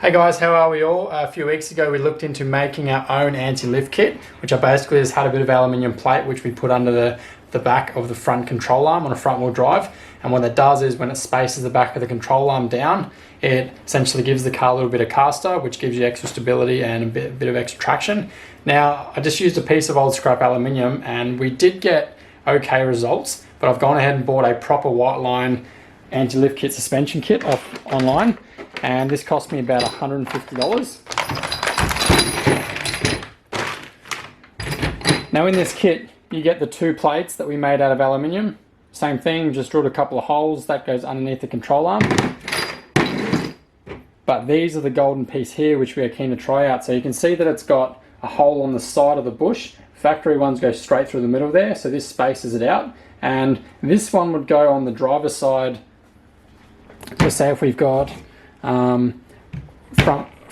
Hey guys, how are we all? A few weeks ago we looked into making our own anti-lift kit, which I basically just had a bit of aluminium plate which we put under the back of the front control arm on a front wheel drive. And what that does is when it spaces the back of the control arm down, it essentially gives the car a little bit of caster, which gives you extra stability and a bit of extra traction. Now, I just used a piece of old scrap aluminium and we did get okay results, but I've gone ahead and bought a proper Whiteline anti-lift kit suspension kit off online, and this cost me about $150. Now in this kit you get the two plates that we made out of aluminium. Same thing, just drilled a couple of holes that goes underneath the control arm. But these are the golden piece here which we are keen to try out. So you can see that it's got a hole on the side of the bush. Factory ones go straight through the middle there, so this spaces it out. And this one would go on the driver's side. Let's say if we've got front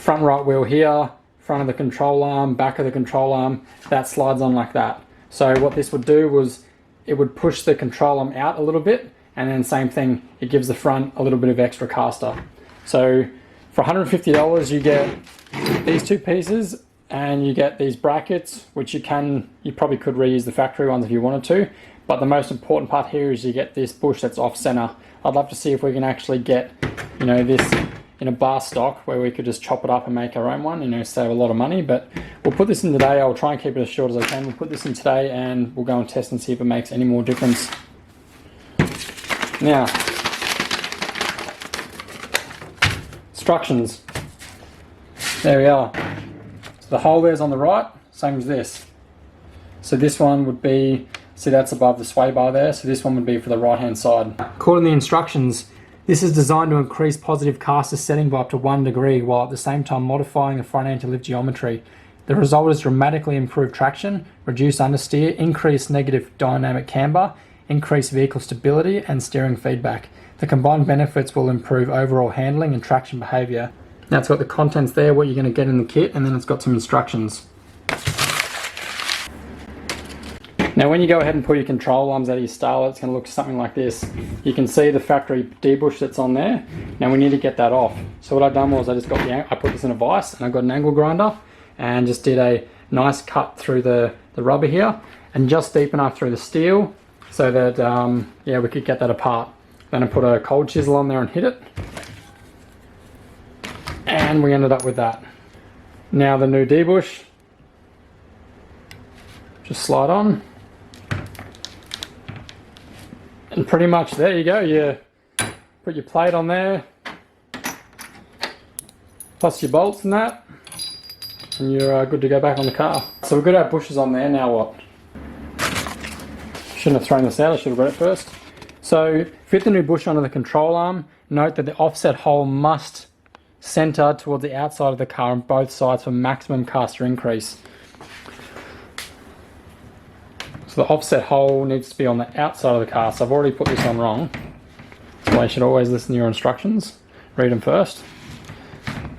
right wheel here, front of the control arm, back of the control arm, that slides on like that. So what this would do was it would push the control arm out a little bit, and then same thing, it gives the front a little bit of extra caster. So for $150 you get these two pieces and you get these brackets, which you probably could reuse the factory ones if you wanted to, but the most important part here is you get this bush that's off center. I'd love to see if we can actually get, this in a bar stock where we could just chop it up and make our own one, save a lot of money. But we'll put this in today. I'll try and keep it as short as I can. We'll put this in today and we'll go and test and see if it makes any more difference. Now, instructions. There we are. So the hole there's on the right, same as this. So this one would be, see that's above the sway bar there, so this one would be for the right hand side. According to the instructions, this is designed to increase positive caster setting by up to 1 degree while at the same time modifying the front anti-lift geometry. The result is dramatically improved traction, reduced understeer, increased negative dynamic camber, increased vehicle stability and steering feedback. The combined benefits will improve overall handling and traction behaviour. Now it's got the contents there, what you're going to get in the kit, and then it's got some instructions. Now when you go ahead and pull your control arms out of your Starlet, it's going to look something like this. You can see the factory D-bush that's on there. Now we need to get that off. So what I've done was I put this in a vise and I got an angle grinder and just did a nice cut through the rubber here and just deep enough through the steel so that we could get that apart. Then I put a cold chisel on there and hit it. And we ended up with that. Now the new D-bush, just slide on. And pretty much there you go, you put your plate on there, plus your bolts and that, and you're good to go back on the car. So we've got our bushes on there, now what? Shouldn't have thrown this out, I should have got it first. So fit the new bush onto the control arm. Note that the offset hole must center towards the outside of the car on both sides for maximum caster increase. So the offset hole needs to be on the outside of the car. So I've already put this on wrong. That's why you should always listen to your instructions. Read them first.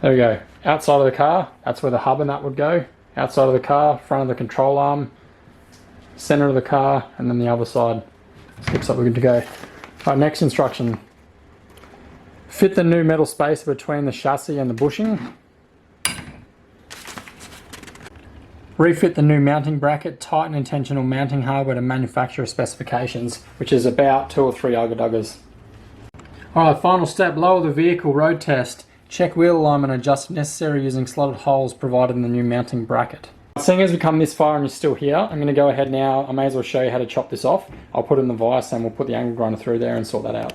There we go. Outside of the car, that's where the hub and that would go. Outside of the car, front of the control arm, center of the car, and then the other side. Looks like we're good to go. Alright, next instruction. Fit the new metal spacer between the chassis and the bushing. Refit the new mounting bracket, tighten intentional mounting hardware to manufacturer specifications, which is about 2 or 3 ugga-duggas. Alright, final step, lower the vehicle road test. Check wheel alignment and adjust if necessary using slotted holes provided in the new mounting bracket. Seeing as we come this far and you're still here, I'm going to go ahead now, I may as well show you how to chop this off. I'll put it in the vise and we'll put the angle grinder through there and sort that out.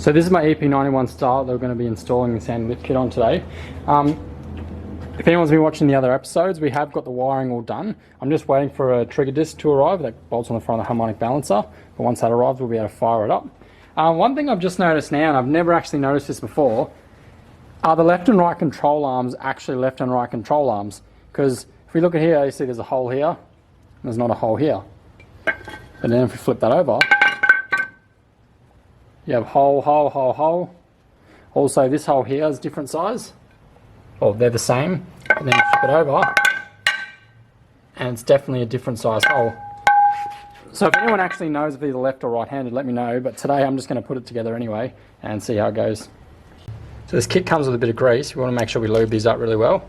So this is my EP91 Starlet that we're going to be installing the sand lift kit on today. If anyone's been watching the other episodes, we have got the wiring all done. I'm just waiting for a trigger disc to arrive that bolts on the front of the harmonic balancer. But once that arrives, we'll be able to fire it up. One thing I've just noticed now, and I've never actually noticed this before, are the left and right control arms actually left and right control arms? Because if we look at here, you see there's a hole here, and there's not a hole here. But then if we flip that over, you have hole, hole, hole, hole. Also this hole here is different size. Well, they're the same. And then you flip it over, and it's definitely a different size hole. So if anyone actually knows if these are left or right-handed, let me know. But today I'm just going to put it together anyway and see how it goes. So this kit comes with a bit of grease. We want to make sure we lube these up really well.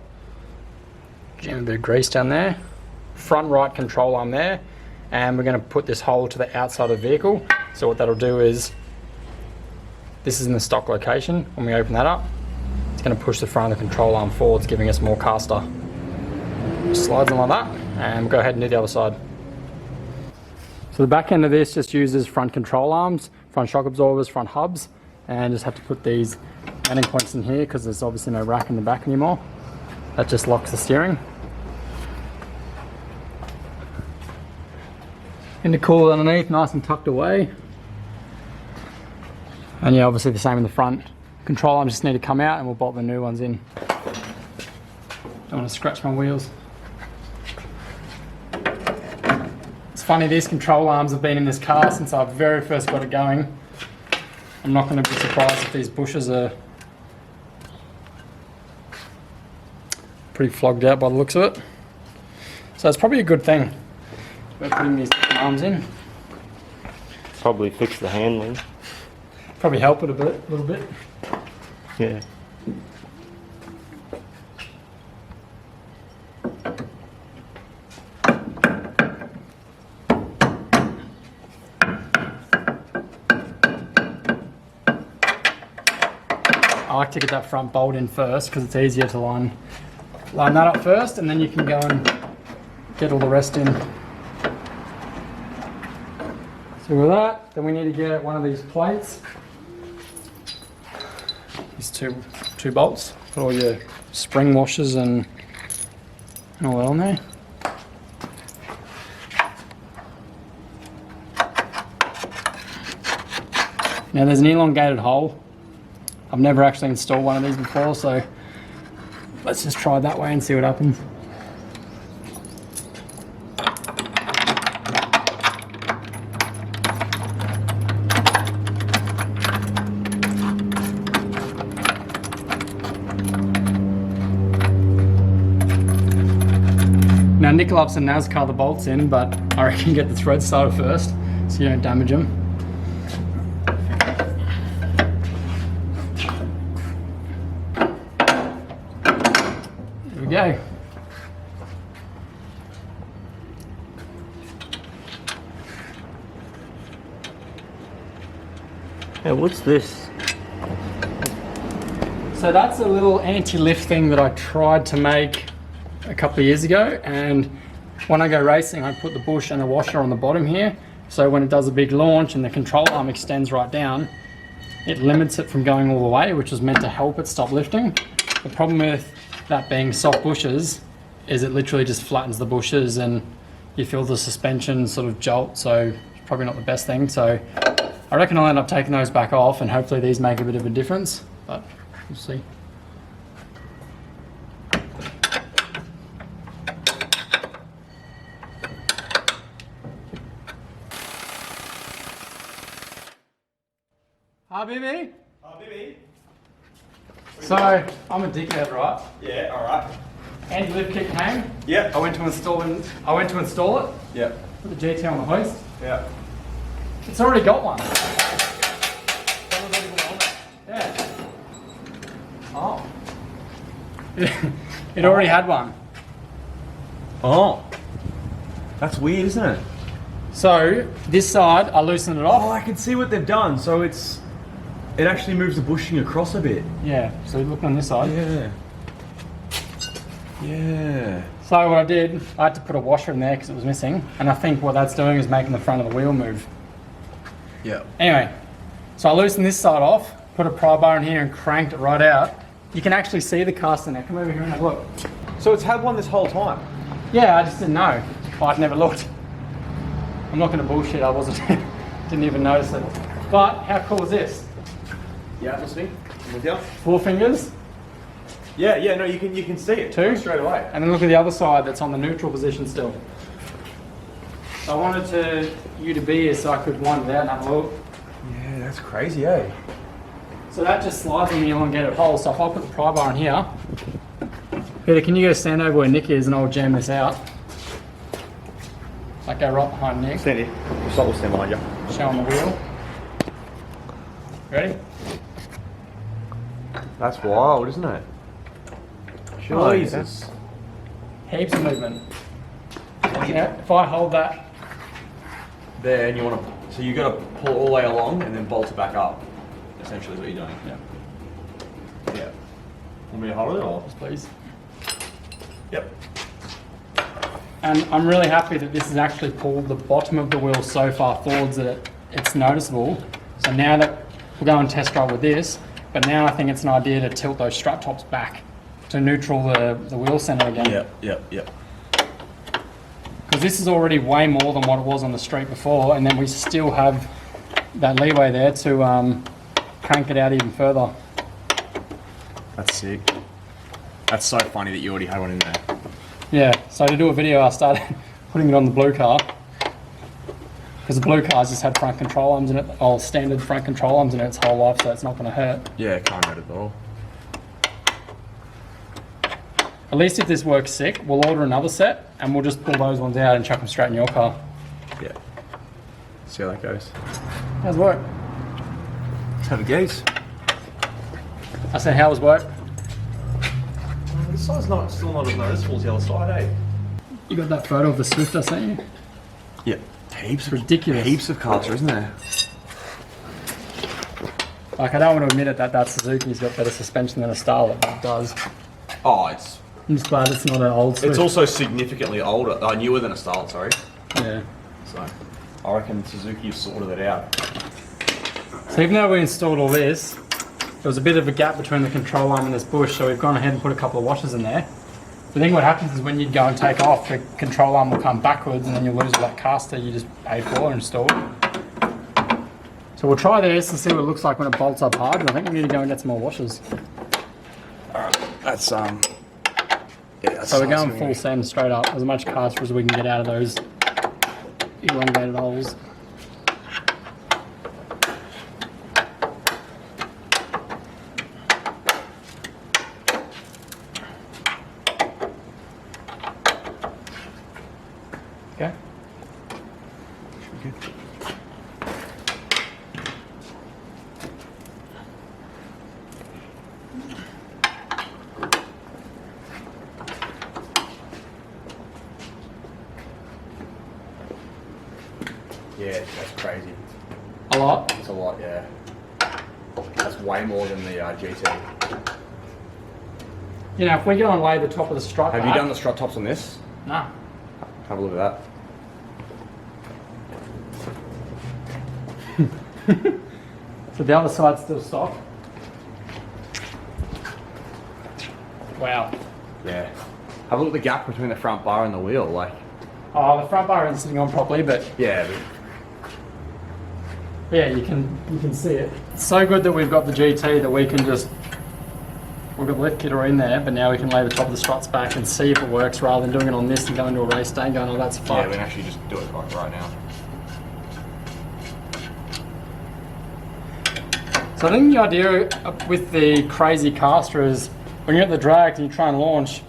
Jam a bit of grease down there. Front right control arm there. And we're going to put this hole to the outside of the vehicle. So what that'll do is, this is in the stock location. When we open that up, it's going to push the front of the control arm forwards, giving us more caster. Just slides in like that, and we'll go ahead and do the other side. So the back end of this just uses front control arms, front shock absorbers, front hubs, and just have to put these mounting points in here because there's obviously no rack in the back anymore. That just locks the steering. Intercooler underneath, nice and tucked away. And yeah, obviously the same in the front. Control arms just need to come out and we'll bolt the new ones in. Don't want to scratch my wheels. It's funny, these control arms have been in this car since I very first got it going. I'm not going to be surprised if these bushes are pretty flogged out by the looks of it. So it's probably a good thing we're putting these arms in. Probably fix the handling. Probably help it a little bit. Yeah. I like to get that front bolt in first because it's easier to line that up first, and then you can go and get all the rest in. So with that, then we need to get one of these plates. These two bolts. Put all your spring washers and all that on there. Now there's an elongated hole. I've never actually installed one of these before, so let's just try that way and see what happens. Now Nick loves to NASCAR the bolts in, but I reckon get the thread started first so you don't damage them. There we go. Hey, what's this? So that's a little anti-lift thing that I tried to make a couple of years ago, and when I go racing I put the bush and the washer on the bottom here, so when it does a big launch and the control arm extends right down, it limits it from going all the way, which was meant to help it stop lifting. The problem with that being soft bushes is it literally just flattens the bushes and you feel the suspension sort of jolt, so it's probably not the best thing. So I reckon I'll end up taking those back off and hopefully these make a bit of a difference, but we'll see. Hi, Bibi. Oh, Bibi. So, I'm a dickhead, right? Yeah, alright. Anti-lift kit came. Yeah. I went to install it. Yeah. Put the GT on the hoist. Yeah. It's already got one. Yeah. Oh. It already had one. Oh. That's weird, isn't it? So, this side, I loosened it off. Oh, I can see what they've done. So it actually moves the bushing across a bit. Yeah, so look on this side. Yeah. Yeah. So what I did, I had to put a washer in there because it was missing, and I think what that's doing is making the front of the wheel move. Yeah. Anyway, So I loosened this side off, put a pry bar in here and cranked it right out. You can actually see the caster now. Come over here and have a look. So it's had one this whole time? Yeah, I just didn't know. I'd never looked. I'm not going to bullshit, I wasn't, didn't even notice it. But how cool is this? Yeah, listening. I'm with you. 4 fingers, Yeah, no, you can see it 2 straight away. and then look at the other side that's on the neutral position still. So I wanted you to be here so I could wind it out and have a look. Yeah, that's crazy, eh? So that just slides on the elongated hole. So if I put the pry bar in here, Peter, can you go stand over where Nick is and I'll jam this out? Like go right behind Nick. Stand here. We'll stand behind you. Show on the wheel. Ready? That's wild, isn't it? Jesus. Heaps of movement. Yeah, if I hold that, There, and you want to, so you got to pull all the way along and then bolt it back up. Essentially, is what you're doing. yeah, Yeah. Want me to hold it or? please. Yep. And I'm really happy that this has actually pulled the bottom of the wheel so far forwards that it's noticeable. So now that we'll go and test drive with this, but now I think it's an idea to tilt those strut tops back to neutral the wheel center again. Yep. Because this is already way more than what it was on the street before, and then we still have that leeway there to crank it out even further. That's sick. That's so funny that you already had one in there. Yeah, so to do a video I started putting it on the blue car, because the blue car's just had front control arms in it, or standard front control arms in it its whole life, so it's not going to hurt. Yeah, can't hurt at all. At least if this works sick, we'll order another set and we'll just pull those ones out and chuck them straight in your car. Yeah. See how that goes. How's work? Let's have a gaze. I said, how was work? This side's still not as noticeable as the other side, eh? You got that photo of the Swift I sent you? Yeah. Heaps of Ridiculous. Heaps of caster, isn't there? Like, I don't want to admit it that Suzuki's got better suspension than a Starlet, but it does. Oh, it's I'm just glad it's not an old Swift. it's also significantly older, newer than a Starlet, sorry. Yeah. So, I reckon Suzuki has sorted it out. So even though we installed all this, there was a bit of a gap between the control arm and this bush, so we've gone ahead and put a couple of washers in there. The thing what happens is when you go and take off, the control arm will come backwards and then you'll lose all that caster you just paid for and installed. So we'll try this and see what it looks like when it bolts up hard, but I think we need to go and get some more washers. Alright, that's So we're going full send straight up, as much caster as we can get out of those elongated holes. Okay. Yeah, that's crazy. A lot. That's a lot, yeah. That's way more than the GT. You know, if we go and lay the top of the strut Have back, you done the strut tops on this? Nah. Have a look at that. So the other side's still stock. Wow. Yeah. Have a look at the gap between the front bar and the wheel, like. Oh, the front bar isn't sitting on properly, but Yeah, yeah, you can see it. It's so good that we've got the GT that we can just, we've got the lift kit in there, but now we can lay the top of the struts back and see if it works rather than doing it on this and going to a race day and going, oh, that's yeah, fucked. we can actually just do it right now. So I think the idea with the crazy caster is when you're at the drag and you try and launch,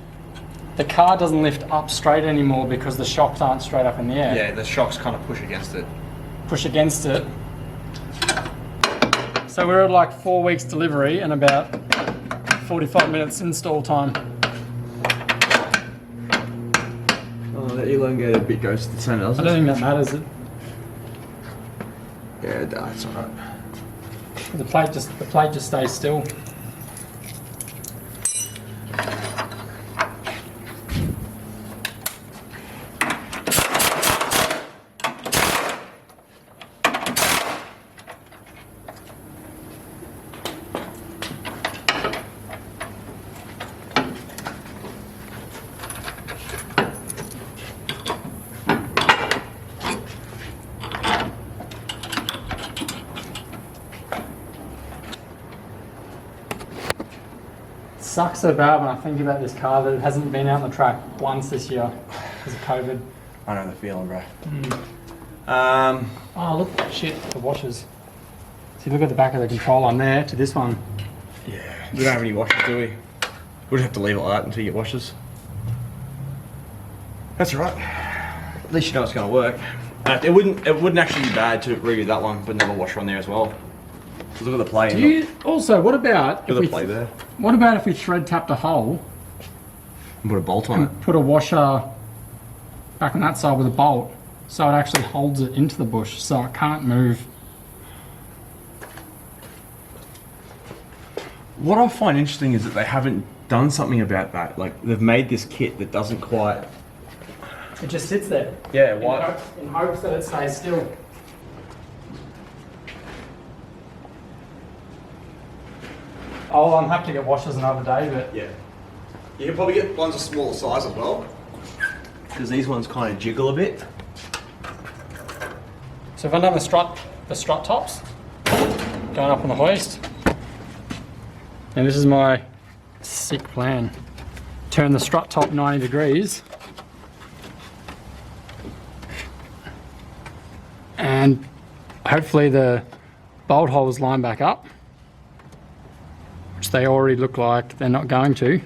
the car doesn't lift up straight anymore because the shocks aren't straight up in the air. Yeah, the shocks kind of push against it. Push against it. So we're at like 4 weeks delivery and about 45 minutes install time. Oh, the elongated bit goes to the centre, I doesn't don't it? think that matters. Yeah, that's alright. The plate just stays still. sucks so bad when I think about this car that it hasn't been out on the track once this year because of COVID. I know the feeling, bro. Oh, look, shit, the washers. See, look at the back of the control arm there to this one. Yeah. We don't have any washers, do we? We'll just have to leave it like that until you get washers. That's all right. At least you know it's going to work. It wouldn't actually be bad to redo that one, but another washer on there as well. So look at the play. Do you, also, what about Look at the play there. What about if we thread tapped a hole And put a bolt on it. and put a washer back on that side with a bolt, so it actually holds it into the bush, so it can't move. What I find interesting is that they haven't done something about that. Like, they've made this kit that doesn't quite... It just sits there. Yeah, why? In hopes that it stays still. I'll have to get washers another day, but Yeah. You can probably get ones of smaller size as well. Because these ones kind of jiggle a bit. so if I've done the strut tops, going up on the hoist, and this is my sick plan. Turn the strut top 90 degrees, and hopefully the bolt holes line back up, which they already look like they're not going to.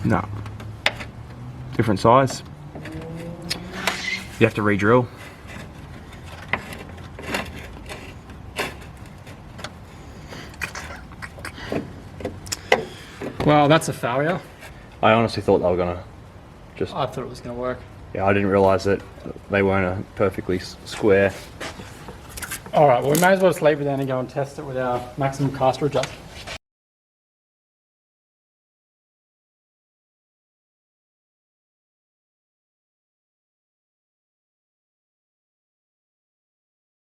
No. Different size. You have to re-drill. Well, that's a failure. I honestly thought they were gonna just... I thought it was going to work. Yeah, I didn't realise that they weren't a perfectly square. Alright, well we may as well just leave it then and go and test it with our maximum caster adjust.